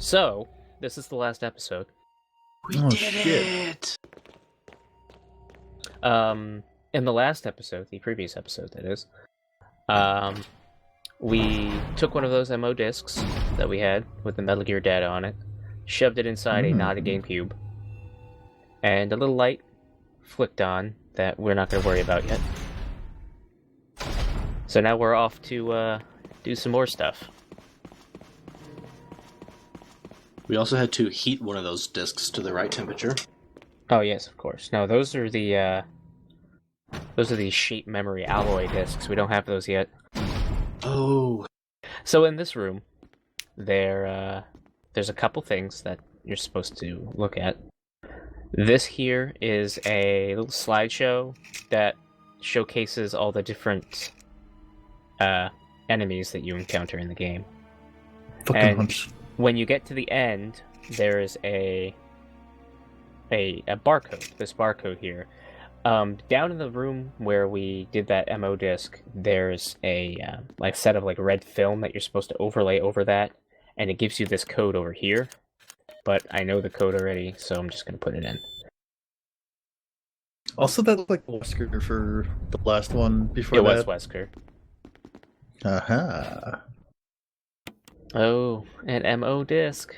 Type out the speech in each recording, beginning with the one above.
So, this is the last episode. We did it! In the last episode, the previous episode, that is, we took one of those MO discs that we had with the Metal Gear data on it, shoved it inside a not a GameCube, and a little light flicked on that we're not going to worry about yet. So now we're off to do some more stuff. We also had to heat one of those discs to the right temperature. Oh yes, of course. No, those are the shape memory alloy discs. We don't have those yet. Oh. So in this room, there's a couple things that you're supposed to look at. This here is a little slideshow that showcases all the different enemies that you encounter in the game. Fucking hunch. When you get to the end, there is a barcode. This barcode here. Down in the room where we did that MO disc, there's a set of red film that you're supposed to overlay over that, and it gives you this code over here. But I know the code already, so I'm just gonna put it in. Also, that looked like Wesker for the last one before It that. was Wesker. Aha. Oh, an MO disc.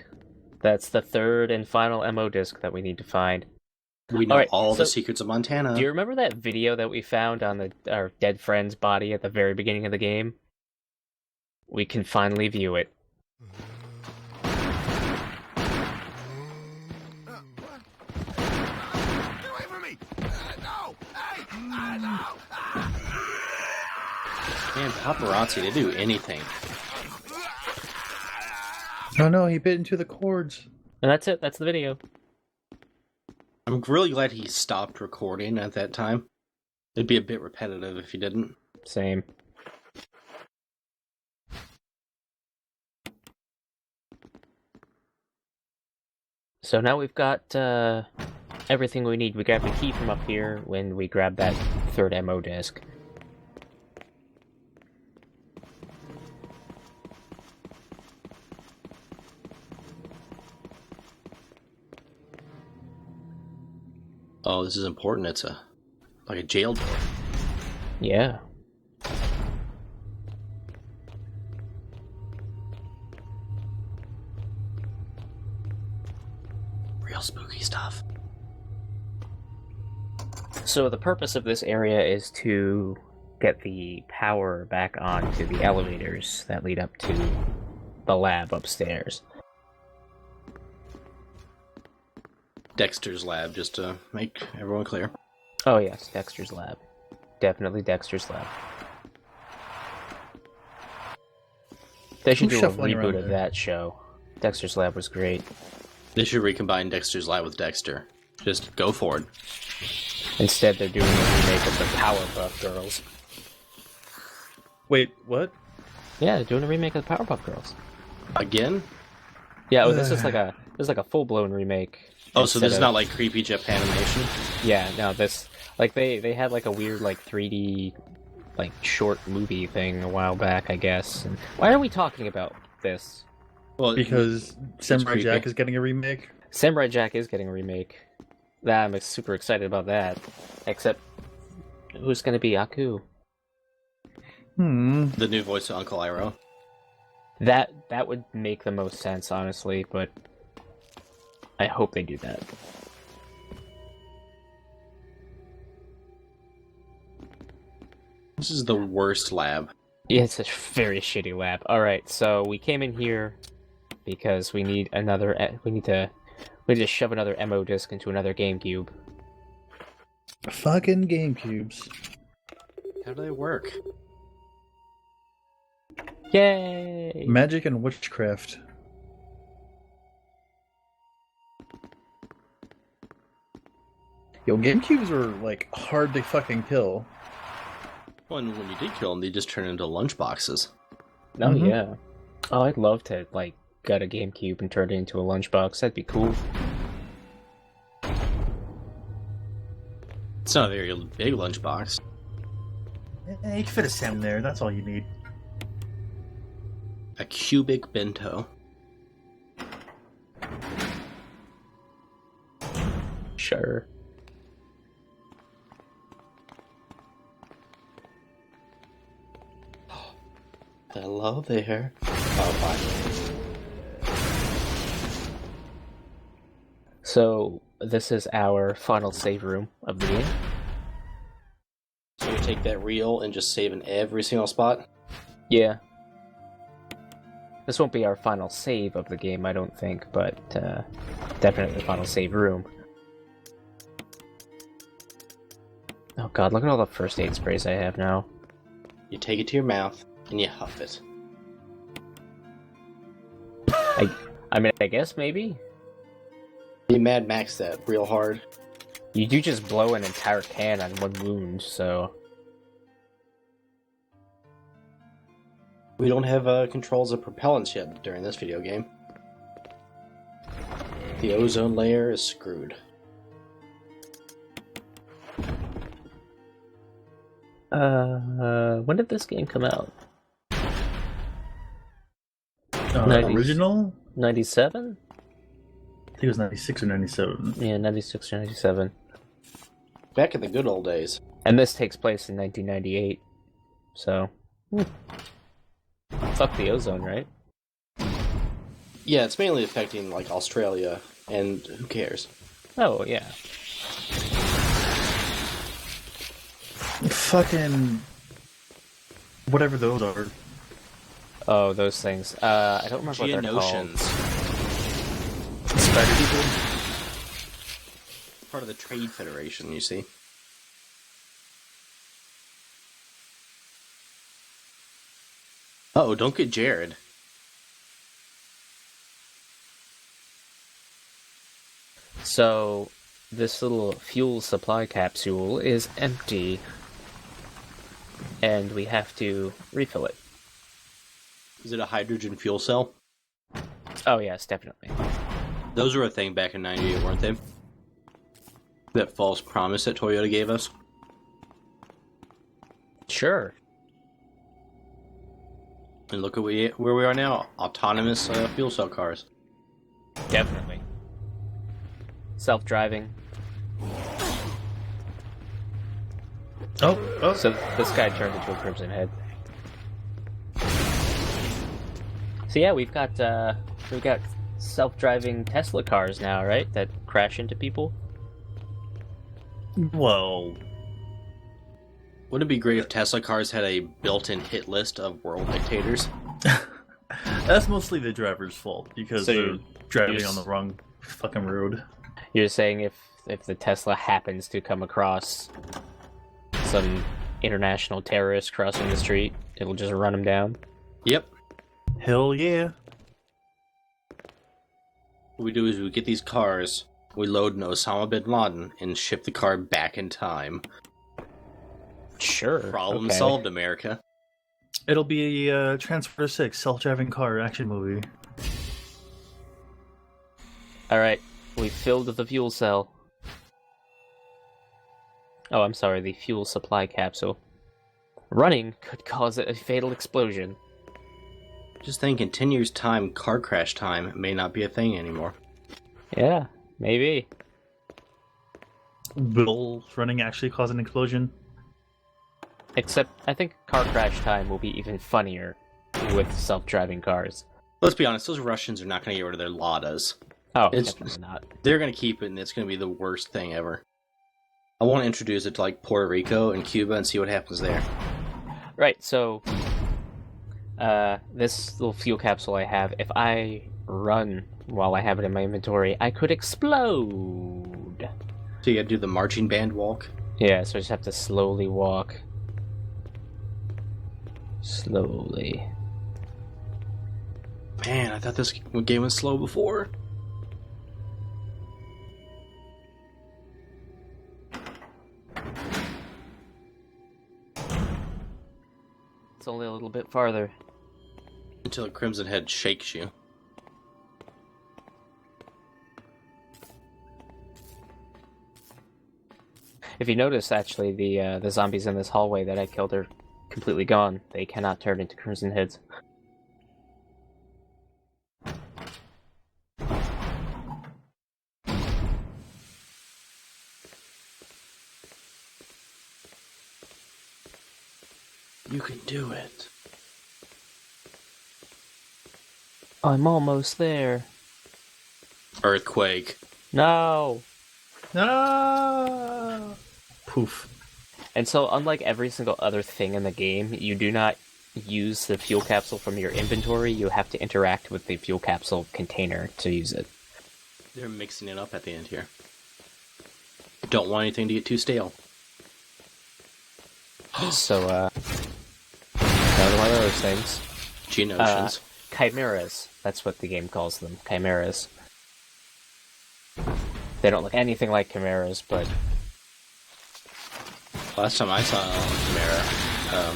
That's the third and final MO disc that we need to find. We know all so the secrets of Montana. Do you remember that video that we found on our dead friend's body at the very beginning of the game? We can finally view it. Man, paparazzi, they do anything. Oh no, he bit into the cords. And that's it. That's the video. I'm really glad he stopped recording at that time. It'd be a bit repetitive if he didn't. Same. So now we've got everything we need. We got the key from up here when we grabbed that third MO disc. Oh, this is important. It's like a jail door. Yeah. Real spooky stuff. So the purpose of this area is to get the power back onto the elevators that lead up to the lab upstairs. Dexter's lab, just to make everyone clear. Oh yes, Dexter's lab. Definitely Dexter's lab. They should do a reboot of that show. Dexter's lab was great. They should recombine Dexter's lab with Dexter. Just go for it. Instead, they're doing a remake of the Powerpuff Girls. Wait, what? Yeah, they're doing a remake of the Powerpuff Girls. Again? Yeah, this is like a full-blown remake. Oh, so this is not like creepy Japan animation? Yeah, no, this they had a weird 3D short movie thing a while back, I guess. And why are we talking about this? Well, because Samurai Jack is getting a remake. Samurai Jack is getting a remake. I'm super excited about that. Except, who's going to be Aku? The new voice of Uncle Iroh. That would make the most sense, honestly, but I hope they do that. This is the worst lab. Yeah, it's a very shitty lab. Alright, so we came in here because we need to shove another MO disc into another GameCube. Fucking GameCubes. How do they work? Yay! Magic and witchcraft. Yo, GameCubes were hard to fucking kill. Well, and when you did kill them, they just turn into lunchboxes. Oh yeah. Oh, I'd love to get a GameCube and turn it into a lunchbox. That'd be cool. It's not a very big lunchbox. You can fit a sim there, that's all you need. A cubic bento. Sure. Hello there. Oh, fine. So, this is our final save room of the game. So you take that reel and just save in every single spot? Yeah. This won't be our final save of the game, I don't think, but definitely the final save room. Oh god, look at all the first aid sprays I have now. You take it to your mouth, and you huff it. I mean, I guess maybe? You Mad Max that real hard. You do just blow an entire can on one wound, so... We don't have controls of propellants yet during this video game. The ozone layer is screwed. When did this game come out? 90s. Original? 97? I think it was 96 or 97. Yeah, 96 or 97. Back in the good old days. And this takes place in 1998, so... Fuck the ozone, right? Yeah, it's mainly affecting, like, Australia, and who cares? Oh, yeah. Fucking... whatever those are. Oh, those things. I don't remember what they're called. Geonosians. Spider people? Part of the Trade Federation, you see. Uh-oh, don't get Jared. So, this little fuel supply capsule is empty. And we have to refill it. Is it a hydrogen fuel cell? Oh, yes, definitely. Those were a thing back in '98, weren't they? That false promise that Toyota gave us? Sure. And look at where we are now. Autonomous fuel cell cars. Definitely. Self-driving. Oh. So this guy turned into a Crimson Head. So yeah, we've got self-driving Tesla cars now, right? That crash into people. Well... Wouldn't it be great if Tesla cars had a built-in hit list of world dictators? That's mostly the driver's fault, because So they're driving you're on the wrong fucking road. You're saying if the Tesla happens to come across some international terrorist crossing the street, it'll just run them down? Yep. Hell yeah. What we do is we get these cars, we load an Osama bin Laden, and ship the car back in time. Sure. Problem okay. solved, America. It'll be a Transporter 6 self-driving car action movie. Alright, we filled the fuel cell. Oh, I'm sorry, the fuel supply capsule. Running could cause a fatal explosion. Just think, in 10 years' time, car crash time may not be a thing anymore. Yeah, maybe. Will running actually cause an explosion? Except, I think car crash time will be even funnier with self-driving cars. Let's be honest, those Russians are not going to get rid of their Ladas. Oh, It's- definitely not. They're going to keep it, and it's going to be the worst thing ever. I want to introduce it to, like, Puerto Rico and Cuba and see what happens there. Right, so... this little fuel capsule I have, if I run while I have it in my inventory, I could explode! So you gotta do the marching band walk. Yeah, so I just have to slowly walk. Slowly. Man, I thought this game was slow before. It's only a little bit farther. Until a Crimson Head shakes you. If you notice, actually, the zombies in this hallway that I killed are completely gone. They cannot turn into Crimson Heads. You can do it. I'm almost there. Earthquake. No! Ah! Poof. And so, unlike every single other thing in the game, you do not use the fuel capsule from your inventory. You have to interact with the fuel capsule container to use it. They're mixing it up at the end here. Don't want anything to get too stale. So, another one of those things. Geonosians. Chimeras. That's what the game calls them. Chimeras. They don't look anything like chimeras, but... Last time I saw Chimera,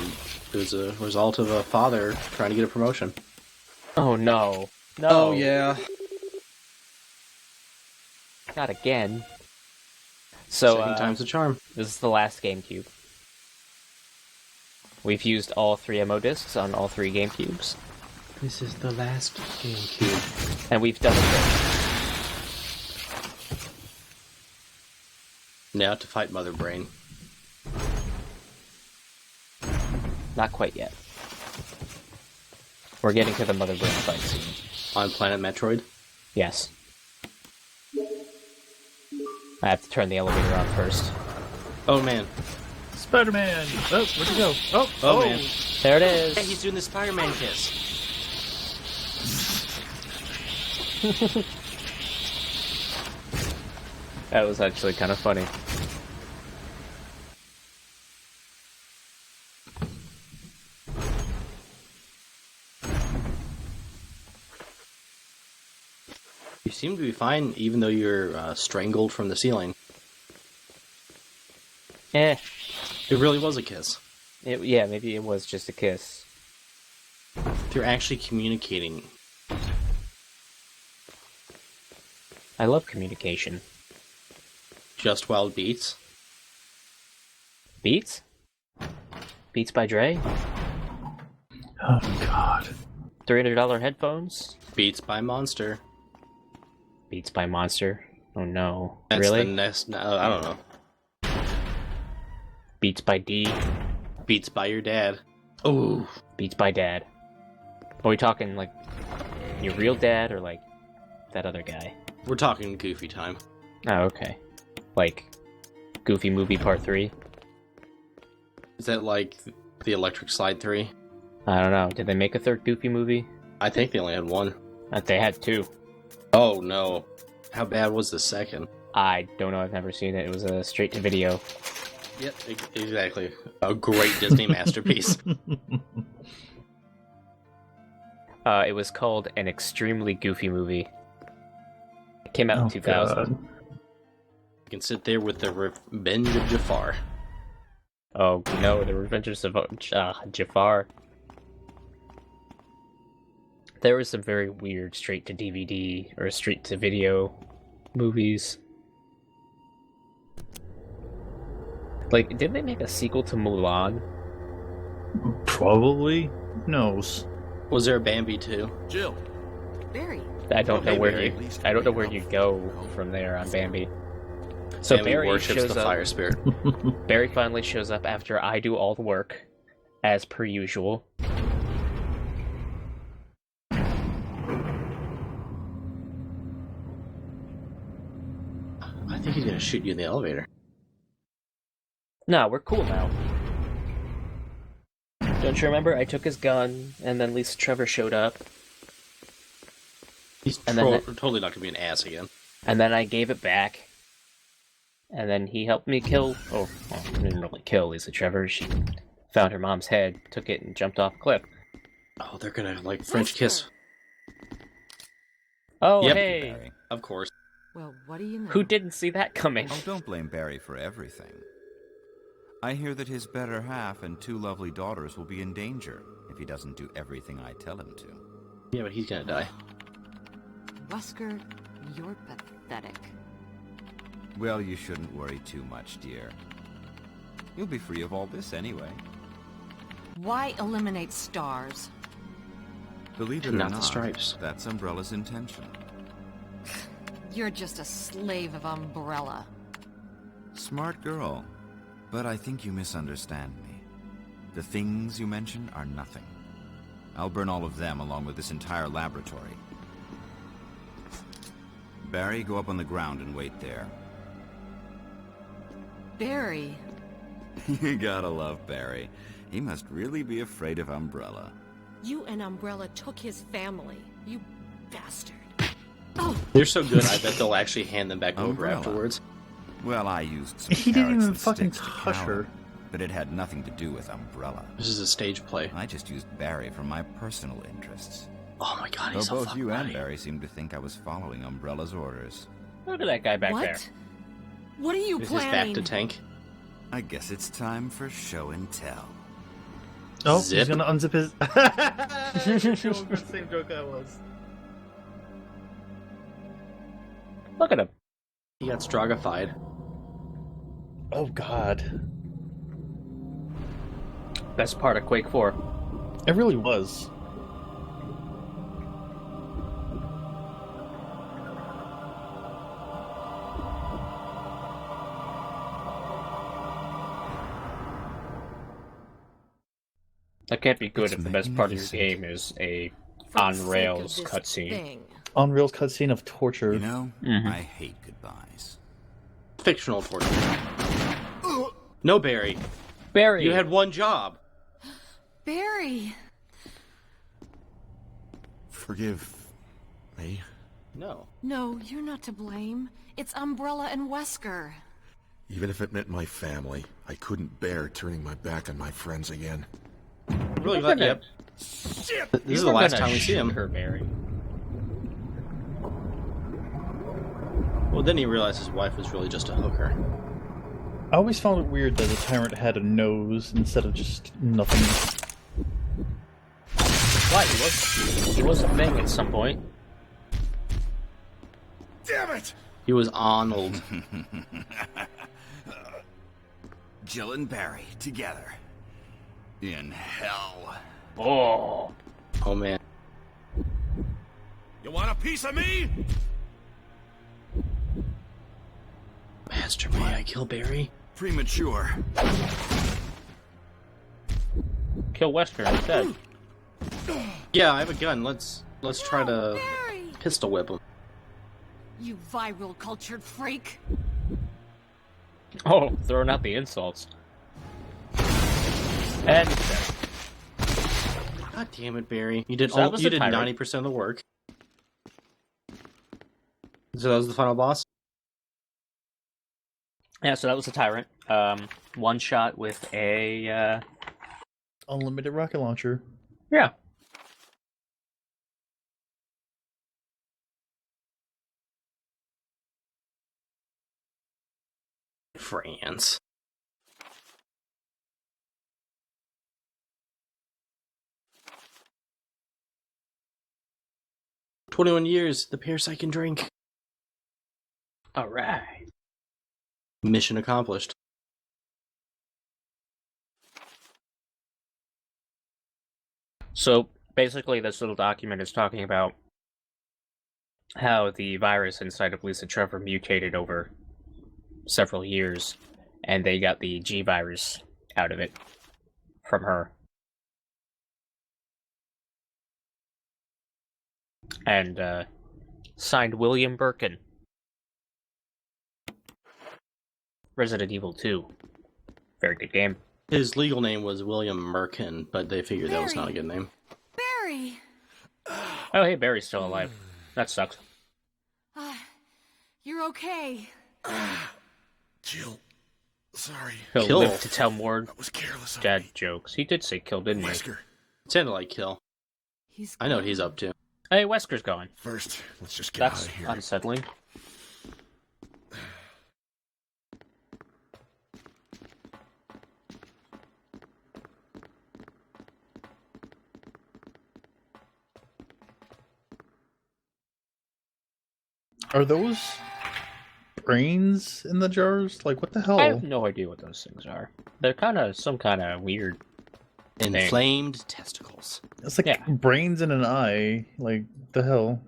it was a result of a father trying to get a promotion. Oh no. No! Oh, yeah. Not again. So, Second time's a charm. this is the last GameCube. We've used all 3 MO discs on all 3 GameCubes. This is the last GameCube. And we've done it. Now to fight Mother Brain. Not quite yet. We're getting to the Mother Brain fight soon. On Planet Metroid? Yes. I have to turn the elevator on first. Oh man. Spider-Man! Oh, where'd you go? Oh man. There it is! Hey, he's doing the Spider-Man kiss. That was actually kind of funny. You seem to be fine, even though you're strangled from the ceiling. Eh. It really was a kiss. Yeah, maybe it was just a kiss. They're actually communicating. I love communication. Just Wild Beats. Beats? Beats by Dre? Oh, God. $300 headphones? Beats by Monster. Beats by Monster? Oh no. That's Really? the next... No, I don't know. Beats by D? Beats by your dad. Oh. Beats by Dad? Are we talking, like, your real dad or, like, that other guy? We're talking Goofy time. Oh, okay. Like, Goofy Movie Part 3? Is that like the Electric Slide 3? I don't know. Did they make a third Goofy movie? I think they only had one. They had 2. Oh no. How bad was the second? I don't know. I've never seen it. It was a straight-to-video. Yep, exactly. A great Disney masterpiece. It was called An Extremely Goofy Movie. It came out in 2000. God. You can sit there with the Revenge of Jafar. Oh no, The Revenge of Jafar. There was some very weird straight-to-DVD or straight-to-video movies. Like, did they make a sequel to Mulan? Probably. Who knows? Was there a Bambi too? Jill. Barry. I don't know Okay, where Barry. I don't know where you go from there on Bambi. So Bambi Barry worships shows the up. fire spirit. Barry finally shows up after I do all the work, as per usual. I think he's gonna shoot you in the elevator. No, we're cool now. Don't you remember? I took his gun, and then Lisa Trevor showed up, He's And then totally not gonna be an ass again. and then I gave it back. And then he helped me kill... Oh, well, he didn't really kill Lisa Trevor. She found her mom's head, took it, and jumped off a cliff. Oh, they're gonna like French kiss. Oh, Yep. hey! Barry. Of course. Well, what do you know? Who didn't see that coming? Oh, don't blame Barry for everything. I hear that his better half and 2 lovely daughters will be in danger if he doesn't do everything I tell him to. Yeah, but he's gonna die. Wesker, you're pathetic. Well, you shouldn't worry too much, dear. You'll be free of all this anyway. Why eliminate stars? Believe it or Not not, the stripes. that's Umbrella's intention. You're just a slave of Umbrella. Smart girl, but I think you misunderstand me. The things you mentioned are nothing. I'll burn all of them along with this entire laboratory. Barry, go up on the ground and wait there. Barry. You gotta love Barry. He must really be afraid of Umbrella. You and Umbrella took his family. You bastard. They're so good, I bet they'll actually hand them back over Umbrella. Afterwards. Well, I used some He didn't carrots even and fucking sticks to touch cow her. him, but it had nothing to do with Umbrella. This is a stage play. I just used Barry for my personal interests. Oh my god, Though he's so both fucking you and right. Barry seemed to think I was following Umbrella's orders. Look at that guy back What? there. What are you Is his planning? back to tank? I guess it's time for show and tell. Oh, Zip. he's gonna unzip his. The same joke that was. Look at him. He got stratified. Oh god, Best part of Quake 4. it really was. That can't be good It's if the best making part me of your sick. game is a For the on sake of rails this cutscene. thing. On Rails cutscene of torture. You know, Mhm. I hate goodbyes. Fictional torture. No, Barry. Barry! You had one job. Barry. Forgive me. No. No, you're not to blame. It's Umbrella and Wesker. Even if it meant my family, I couldn't bear turning my back on my friends again. I'm really We're glad. gonna- Yep. This is the last time we see him. Her, Barry. Well, then he realized his wife was really just a hooker. I always found it weird that the tyrant had a nose instead of just nothing. Why? He was a thing at some point. Damn it! He was Arnold. Jill and Barry together. In hell. Oh. Oh man. You want a piece of me? Master, may I kill Barry? Premature. Kill Wesker instead. Yeah, I have a gun. Let's try to Barry! pistol whip him. You viral cultured freak. Oh, throwing out the insults. And he's dead. God damn it, Barry! You did So that was you the did tyrant. 90% of the work. So that was the final boss. Yeah, so that was the tyrant. One shot with a Unlimited rocket launcher. yeah. France. "21 years, the pierce I can drink." All right. Mission accomplished. So basically, this little document is talking about how the virus inside of Lisa Trevor mutated over several years, and they got the G virus out of it from her. And signed William Birkin. Resident Evil 2. Very good game. His legal name was William Merkin, but they figured that was not a good name. Barry! Oh, hey, Barry's still alive. That sucks. You're okay. Jill, sorry. He'll Kill. live to tell more That was careless of dad me. jokes. He did say kill, didn't he? Wesker, It sounded like kill. He's I know what he's up to. Hey, Wesker's going. first, let's just get That's out of here. unsettling. Are those brains in the jars? Like, what the hell? I have no idea what those things are. They're kind of some kind of weird. Inflamed testicles. It's like Yeah. brains in an eye. Like, the hell?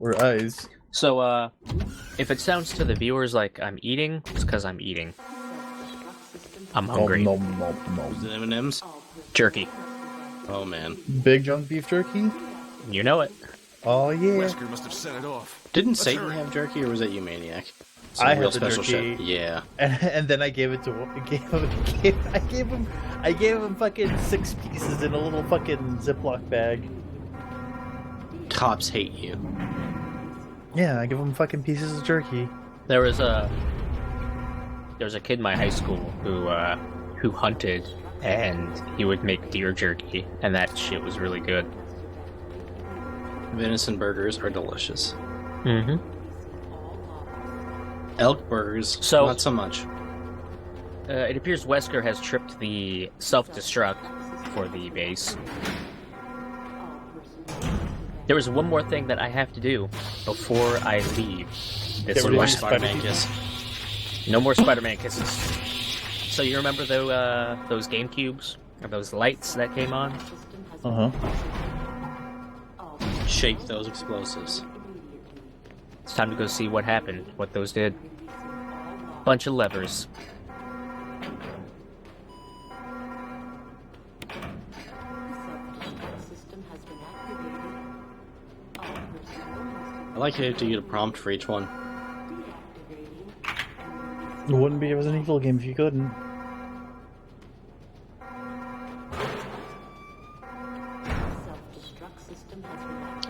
Or eyes. So, if it sounds to the viewers like I'm eating, it's because I'm eating. I'm hungry. Nom, nom, nom, Was it nom. M&M's? Jerky. Oh man. Big junk beef jerky? You know it. Oh yeah. Wesker must have set it off. Didn't Let's Satan hurry. have jerky, or was that you, Maniac? Some I real had the special jerky. shit. Yeah. And then I gave it to I gave him fucking 6 pieces in a little fucking Ziploc bag. Cops hate you. Yeah, I give him fucking pieces of jerky. There was a kid in my high school who hunted, and he would make deer jerky, and that shit was really good. Venison burgers are delicious. Mm-hmm. Elk burgers, So- not so much. It appears Wesker has tripped the self-destruct for the base. There was one more thing that I have to do before I leave this Get rid of More these environment. Spider-Man kiss. No more Spider-Man kisses. So you remember those GameCubes? Or those lights that came on? Uh-huh. Shake those explosives. It's time to go see what happened, what those did. Bunch of levers. I like how you have to get a prompt for each one. It wouldn't be a Resident Evil game if you couldn't.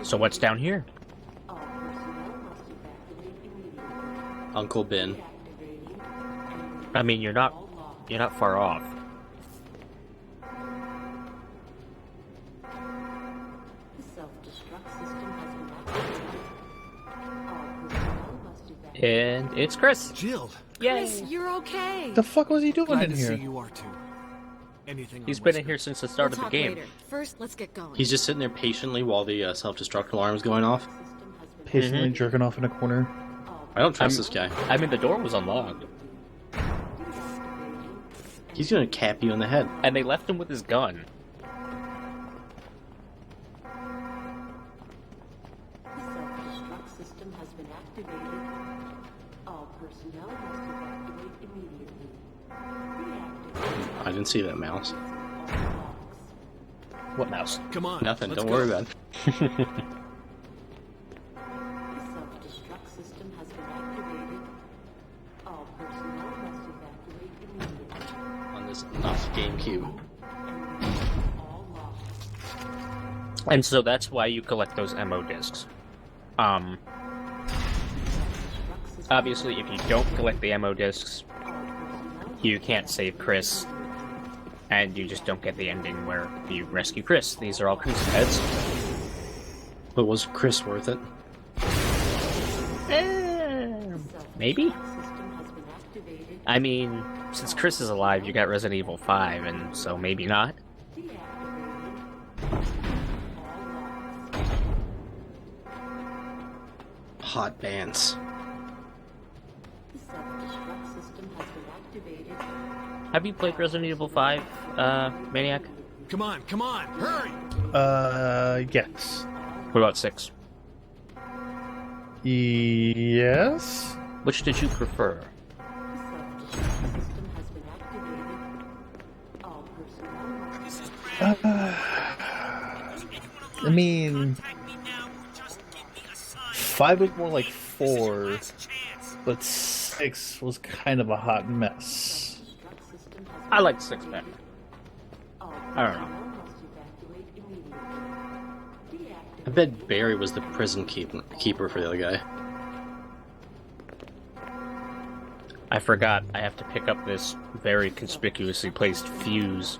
So what's down here? Uncle Ben. I mean, you're not far off. And it's Chris. Jill, Chris, you're okay. The fuck was he doing glad in to here? see you are too. Anything on He's been in Wesker? here since the start We'll of the talk game. later. First, let's get going. He's just sitting there patiently while the self-destruct alarm is going off. Patiently jerking off in a corner. I don't trust I'm- this guy. I mean, the door was unlocked, He's gonna cap you in the head. and they left him with his gun. I didn't see that mouse. What mouse? Come on. Nothing. let's Don't go. worry about it. On this not GameCube. And so that's why you collect those MO discs. Obviously, if you don't collect the MO discs, you can't save Chris, and you just don't get the ending where you rescue Chris. These are all Chris's heads. But was Chris worth it? Maybe? I mean, since Chris is alive, you got Resident Evil 5, and so maybe not. Hot bands. Have you played Resident Evil 5, Maniac? Come on, hurry! Yes. What about 6? Yes? Which did you prefer? I mean, 5 was more like 4, but 6 was kind of a hot mess. I like 6 better. I don't know. I bet Barry was the prison keeper for the other guy. I forgot I have to pick up this very conspicuously placed fuse.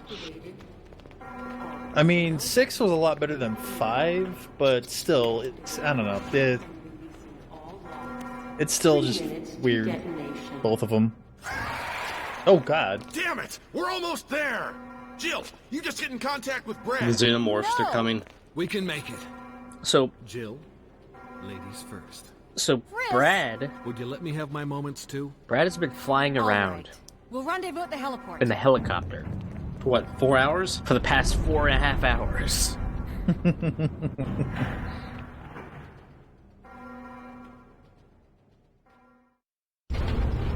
I mean, 6 was a lot better than 5, but still, it's, I don't know. It's still just weird. Both of them. Oh, God. Damn it! We're almost there! Jill, you just get in contact with The Brad. xenomorphs are coming. We can make it. So, Jill, ladies first. Brad Would you let me have my moments too? has been flying All around right. We'll rendezvous at the heliport. in the helicopter For what, 4 hours? for the past 4.5 hours.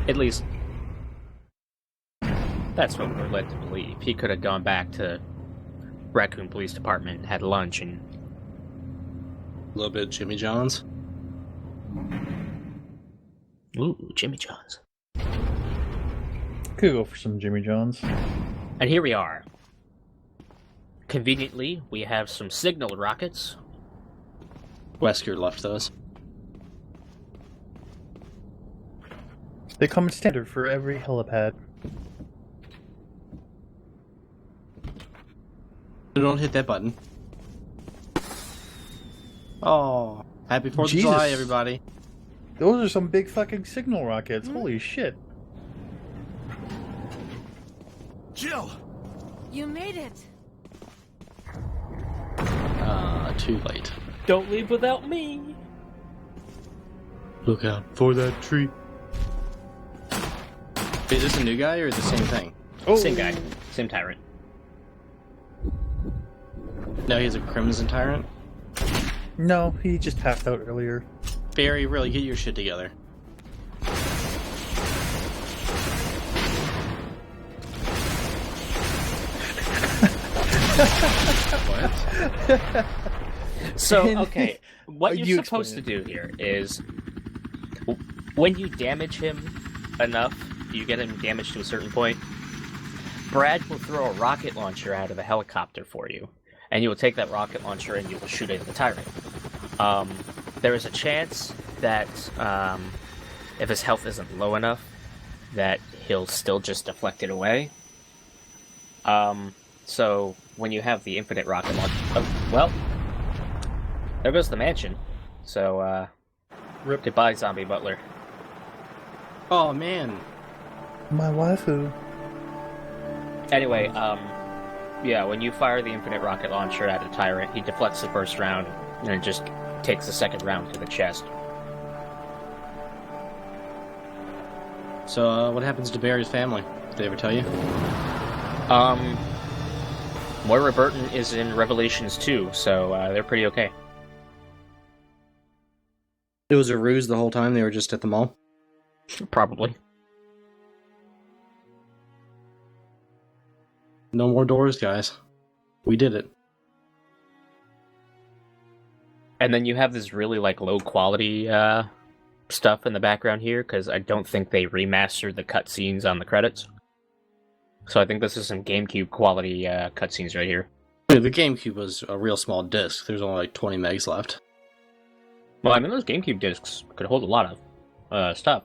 At least, That's what we're led to believe. He could have gone back to Raccoon Police Department, had lunch, and... A little bit of Jimmy John's. Ooh, Jimmy John's. Could go for some Jimmy John's. And here we are. Conveniently, we have some signal rockets. Wesker left those. They come in standard for every helipad. Don't hit that button. Oh, happy 4th of Jesus. July, everybody. Those are some big fucking signal rockets. Holy shit. Jill! You made it. Too late. Don't leave without me! Look out for that tree. Is this a new guy or the same thing? Oh. Same guy. Same tyrant. No, he's a Crimson Tyrant? No, he just passed out earlier. Barry, really, get your shit together. What? So, okay, what You you're explain supposed to it. do here is, when you damage him enough, you get him damaged to a certain point, Brad will throw a rocket launcher out of the helicopter for you, and you will take that rocket launcher and you will shoot it at the tyrant. There is a chance that, if his health isn't low enough, that he'll still just deflect it away. So, when you have the infinite rocket launcher... Oh, well... There goes the mansion. So, Rip. goodbye, Zombie Butler. Oh, man. My waifu. Anyway, yeah, when you fire the infinite rocket launcher at a tyrant, he deflects the first round, and it just takes the second round to the chest. So, what happens to Barry's family? Did they ever tell you? Moira Burton is in Revelations 2, so, they're pretty okay. It was a ruse the whole time they were just at the mall? Probably. No more doors, guys. We did it. And then you have this really, like, low-quality, stuff in the background here, because I don't think they remastered the cutscenes on the credits. So I think this is some GameCube quality cutscenes right here. Dude, the GameCube was a real small disc. There's only like 20 megs left. Well, I mean, those GameCube discs could hold a lot of stuff.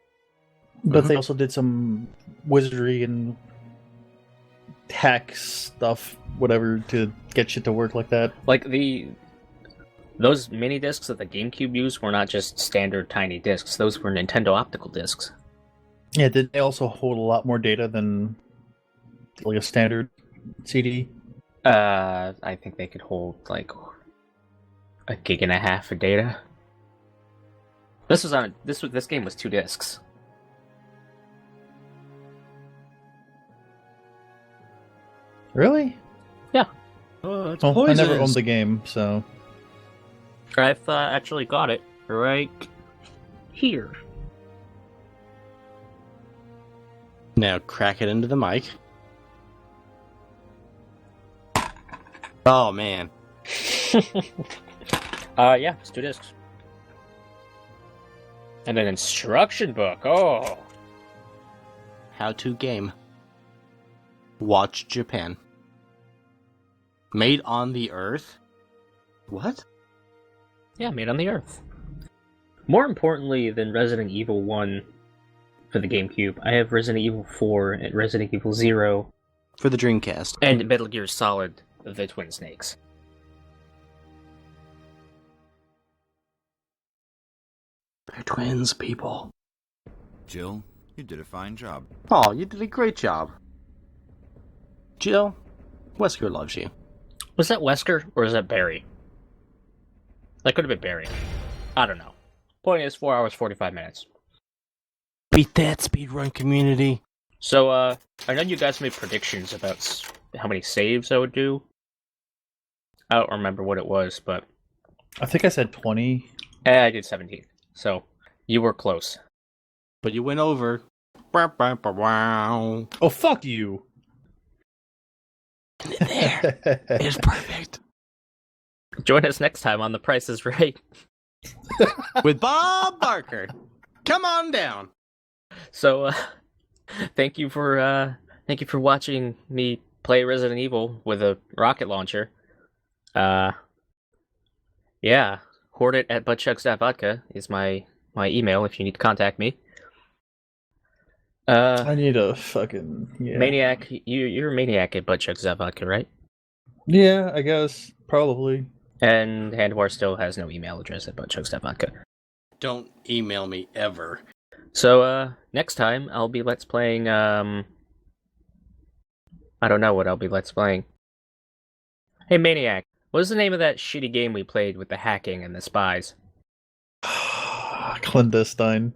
But they also did some wizardry and hack stuff, whatever, to get shit to work like that. Like, those mini discs that the GameCube used were not just standard tiny discs. Those were Nintendo optical discs. Yeah, did they also hold a lot more data than like a standard CD? I think they could hold, like, 1.5 gigs of data. This game was 2 discs. Really? Oh, that's Well, I never poisonous. owned the game, so... I've actually got it right here. Now crack it into the mic. Oh, man. Yeah, it's 2 discs. And an instruction book. Oh. How-to game. Watch Japan. Made on the Earth? What? Yeah, made on the Earth. More importantly than Resident Evil 1 for the GameCube, I have Resident Evil 4 and Resident Evil 0 For the Dreamcast. and Metal Gear Solid: The Twin Snakes. They're twins, people. Jill, you did a fine job. Oh, you did a great job. Jill, Wesker loves you. Was that Wesker or is that Barry? That could have been Barry. I don't know. Point is, 4 hours, 45 minutes. Beat that, speedrun community. So, I know you guys made predictions about how many saves I would do. I don't remember what it was, but... I think I said 20. I did 17. So, you were close. But you went over. Wow. Oh, fuck you! It's perfect. Join us next time on The Price is Right. With Bob Barker. Come on down. So, thank you for watching me play Resident Evil with a rocket launcher. Yeah, hoardit at buttchucks.vodka is my email if you need to contact me. I need a fucking Maniac, you're a maniac at buttchucks.vodka, right? Yeah, I guess probably. And Handwar still has no email address at buttchucks.vodka. Don't email me ever. So, next time I'll be let's playing, I don't know what I'll be let's playing. Hey, Maniac, what was the name of that shitty game we played with the hacking and the spies? Clandestine.